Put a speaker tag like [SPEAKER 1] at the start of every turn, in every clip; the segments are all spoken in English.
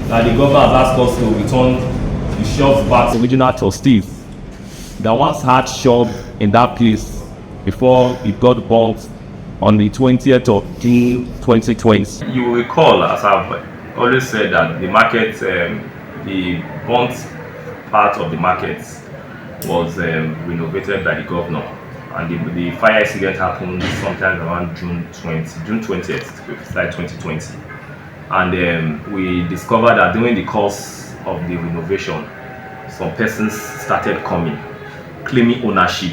[SPEAKER 1] that the government has asked us to return the shops back to original trustees that once had shop in that place before it got burnt on the 20th of June 2020. You will recall, as I've always said, that the market, the burnt part of the market was renovated by the governor, and the fire incident happened sometime around June 20th, like 2020. And we discovered that during the course of the renovation, some persons started coming, claiming ownership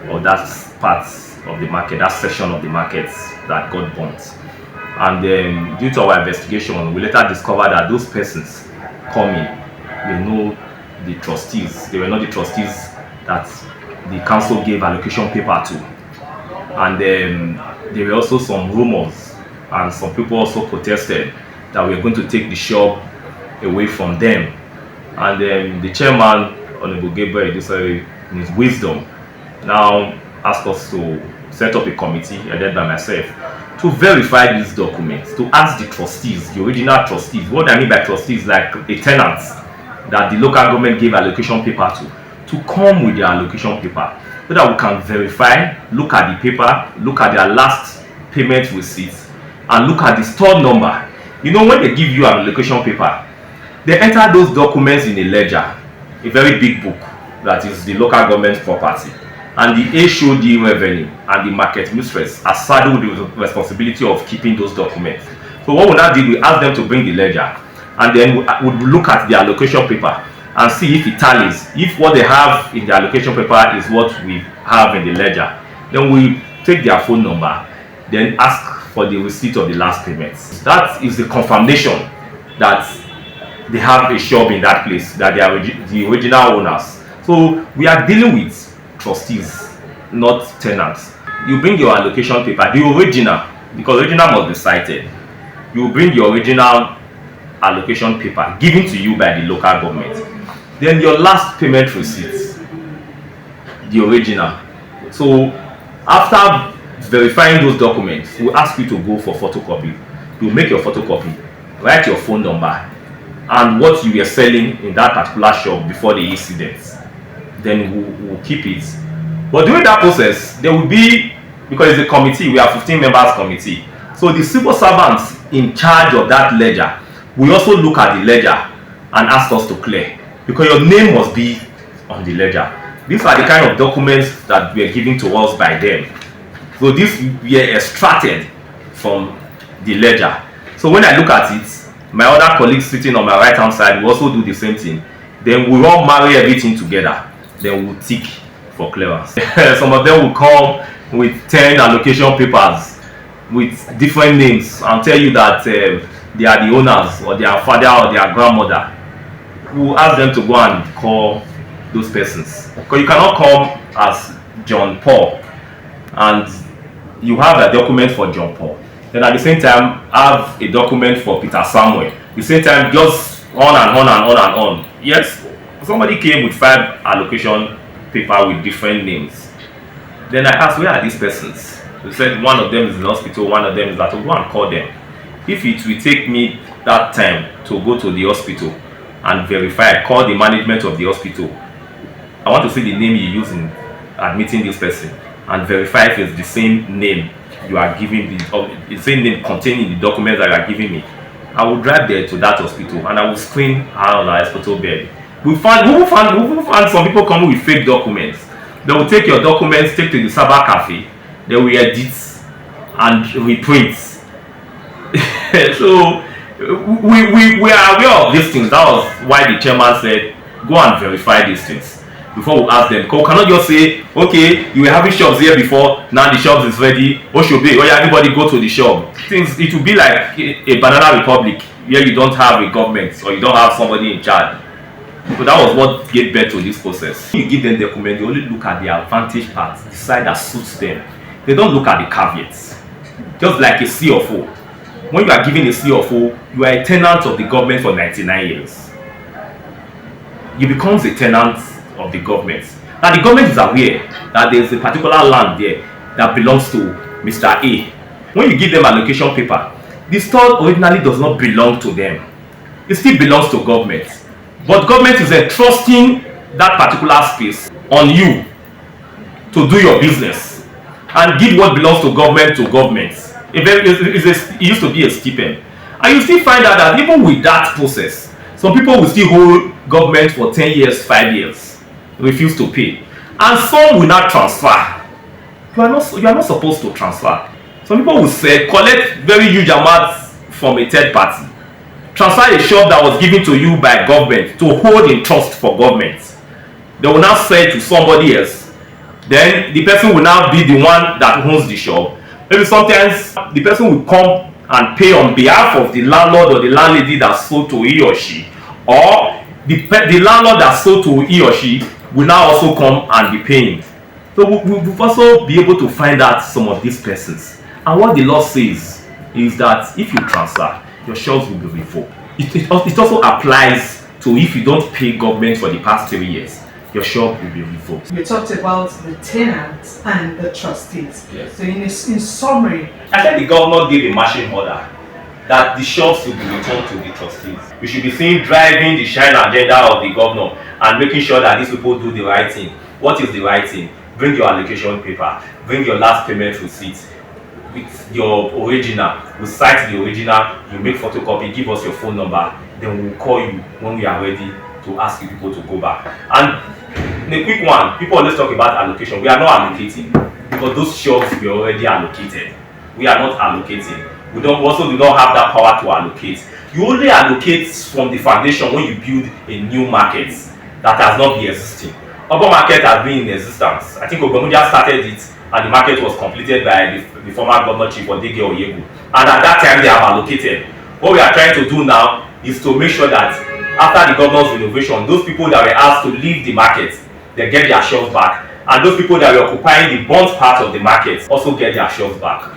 [SPEAKER 1] of that part of the market, that section of the market that got burnt. And due to our investigation, we later discovered that those persons coming, they know the trustees. They were not the trustees that the council gave allocation paper to. And there were also some rumors, and some people also protested that we were going to take the shop away from them. And the chairman, Honorable Gabriel, in his wisdom, now asked us to set up a committee headed by myself to verify these documents, to ask the trustees, the original trustees. What I mean by trustees, like a tenant that the local government gave allocation paper to come with their allocation paper, so that we can verify, look at the paper, look at their last payment receipts, and look at the store number. You know, when they give you an allocation paper, they enter those documents in a ledger, a very big book that is the local government property. And the HOD revenue and the market mistress are saddled with the responsibility of keeping those documents. So what we now did, we asked them to bring the ledger, and then we would look at the allocation paper and see if it tallies. If what they have in the allocation paper is what we have in the ledger, then we take their phone number, then ask for the receipt of the last payments. That is the confirmation that they have a shop in that place, that they are the original owners. So we are dealing with trustees, not tenants. You bring your allocation paper, the original, because original must be cited. You bring your original allocation paper given to you by the local government. Then your last payment receipt, the original. So after verifying those documents, we'll ask you to go for photocopy. You make your photocopy, write your phone number and what you were selling in that particular shop before the incident. Then we'll keep it. But during that process, there will be, because it's a committee, we have 15 members committee. So the civil servants in charge of that ledger will also look at the ledger and ask us to clear, because your name must be on the ledger. These are the kind of documents that were given to us by them. So these were extracted from the ledger. So when I look at it, my other colleagues sitting on my right hand side will also do the same thing. Then we all marry everything together. Then we'll tick for clearance. Some of them will come with 10 allocation papers with different names and tell you that they are the owners, or their father or their grandmother. We'll ask them to go and call those persons, because you cannot come as John Paul and you have a document for John Paul, then at the same time have a document for Peter Samuel. At the same time, just on and on and on and on. Yes, somebody came with 5 allocation paper with different names. Then I asked, where are these persons? They said one of them is in the hospital, one of them is at home. Go and call them. If it will take me that time to go to the hospital and verify, call the management of the hospital, I want to see the name you use in admitting this person and verify if it's the same name you are giving me, or the same name containing the documents that you are giving me. I will drive there to that hospital and I will screen her on our hospital bed. We found some people coming with fake documents. They will take your documents, take to the cyber cafe, they will edit and reprint. So we are aware of these things. That was why the chairman said, go and verify these things before we ask them. Because we cannot just say, okay, you were having shops here before, now the shops is ready, everybody go to the shop. Things, it will be like a banana republic where you don't have a government or you don't have somebody in charge. So that was what gave birth to this process. When you give them the document, they only look at the advantage part, the side that suits them. They don't look at the caveats. Just like a CFO. When you are given a CFO, you are a tenant of the government for 99 years. You become a tenant of the government. Now the government is aware that there is a particular land there that belongs to Mr. A. When you give them allocation paper, the store originally does not belong to them. it still belongs to government. But government is entrusting that particular space on you to do your business and give what belongs to government. It used to be a stipend. And you still find out that even with that process, some people will still hold government for 10 years, 5 years, refuse to pay. And some will not transfer. You are not supposed to transfer. Some people will say, collect very huge amounts from a third party. Transfer a shop that was given to you by government to hold in trust for government. They will now sell it to somebody else. Then the person will now be the one that owns the shop. Maybe sometimes the person will come and pay on behalf of the landlord or the landlady that sold to he or she, or the landlord that sold to he or she will now also come and be paying. So we'll also be able to find out some of these persons. And what the law says is that if you transfer, your shelves will be revoked. It also applies to if you don't pay government for the past 3 years, your shop will be revoked.
[SPEAKER 2] You talked about the tenants and the trustees.
[SPEAKER 1] Yes.
[SPEAKER 2] So in summary,
[SPEAKER 1] I think the governor gave a marching order that the shops will be returned to the trustees. We should be seen driving the shine agenda of the governor and making sure that these people do the right thing. What is the right thing? Bring your allocation paper, bring your last payment receipt with your original. We'll cite the original, you make photocopy, give us your phone number, then we'll call you when we are ready to ask you people to go back. And in a quick one, people always talk about allocation. We are not allocating because those shops were already allocated. We are not allocating. We also do not have that power to allocate. You only allocate from the foundation when you build a new market that has not been existing. Urban market has been in existence. I think Obemudia started it and the market was completed by the former governor chief Odege Oyegu. And at that time they have allocated. What we are trying to do now is to make sure that after the governor's renovation, those people that were asked to leave the market, they get their shelves back. And those people that were occupying the burnt part of the market also get their shelves back.